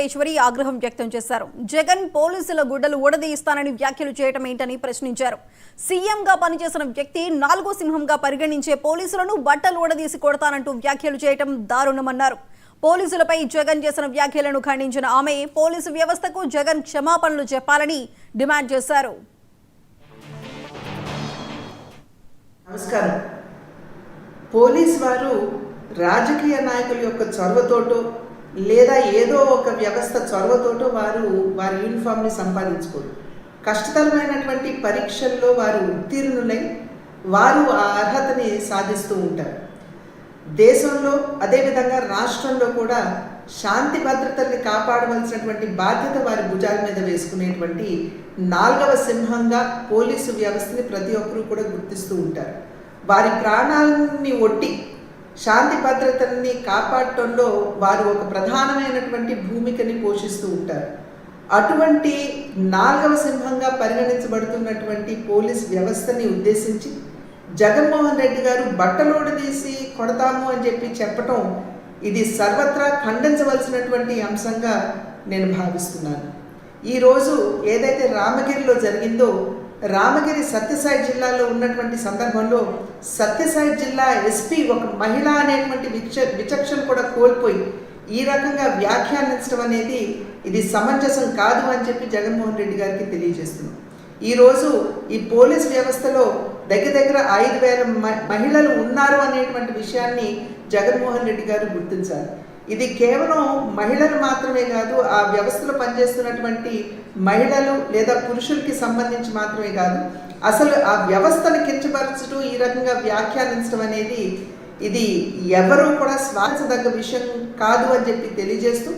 ఈశ్వరి ఆగ్రహం వ్యక్తం చేశారు. జగన్ పోలీసుల గుడ్డలు ఊడదీయిస్తానని వ్యాఖ్యలు చేయటం ఏంటని ప్రశ్నించారు. సీఎంగా పనిచేసిన వ్యక్తి నాలుగో సింహంగా పరిగణించే పోలీసులను బట్టలు ఊడదీసి కొడతానంటూ వ్యాఖ్యలు చేయటం దారుణమన్నారు. పోలీసులపై జగన్ చేసిన వ్యాఖ్యలను ఖండించిన ఆమె పోలీసు వ్యవస్థకు జగన్ క్షమాపణలు చెప్పాలని డిమాండ్ చేశారు. నమస్కారం. పోలీస్ వారు రాజకీయ నాయకుల యొక్క చొరవతోటో లేదా ఏదో ఒక వ్యవస్థ చొరవతోటో వారి యూనిఫామ్ని సంపాదించుకోరు. కష్టతరమైనటువంటి పరీక్షల్లో వారు ఉత్తీర్ణులై వారు ఆ అర్హతని సాధిస్తూ ఉంటారు. దేశంలో అదేవిధంగా రాష్ట్రంలో కూడా శాంతి భద్రతల్ని కాపాడవలసినటువంటి బాధ్యత వారి భుజాల మీద వేసుకునేటువంటి నాలుగవ సింహంగా పోలీసు వ్యవస్థని ప్రతి ఒక్కరూ కూడా గుర్తిస్తూ ఉంటారు. వారి ప్రాణాలని ఒడ్డి శాంతి భద్రతల్ని కాపాడటంలో వారు ఒక ప్రధానమైనటువంటి భూమికని పోషిస్తూ ఉంటారు. అటువంటి నాలుగవ సింహంగా పరిగణించబడుతున్నటువంటి పోలీస్ వ్యవస్థని ఉద్దేశించి జగన్మోహన్ రెడ్డి గారు బట్టలోడు తీసి కొడతాము అని చెప్పటం ఇది సర్వత్రా ఖండించవలసినటువంటి అంశంగా నేను భావిస్తున్నాను. ఈరోజు ఏదైతే రామగిరిలో జరిగిందో, రామగిరి సత్యసాయి జిల్లాలో ఉన్నటువంటి సందర్భంలో సత్యసాయి జిల్లా ఎస్పీ ఒక మహిళ అనేటువంటి విచక్షణ కూడా కోల్పోయి ఈ రకంగా వ్యాఖ్యానించడం అనేది ఇది సమంజసం కాదు అని చెప్పి జగన్మోహన్ రెడ్డి గారికి తెలియజేస్తున్నాం. ఈరోజు ఈ పోలీస్ వ్యవస్థలో దగ్గర 5,000 మహిళలు ఉన్నారు అనేటువంటి విషయాన్ని జగన్మోహన్ రెడ్డి గారు గుర్తించాలి. ఇది కేవలం మహిళలు మాత్రమే కాదు, ఆ వ్యవస్థలో పనిచేస్తున్నటువంటి మహిళలు లేదా పురుషులకి సంబంధించి మాత్రమే కాదు, అసలు ఆ వ్యవస్థను కించపరచడం ఈ రకంగా వ్యాఖ్యానించడం అనేది ఇది ఎవరూ కూడా స్వాగతించదగ్గ విషయం కాదు అని చెప్పి తెలియజేస్తూ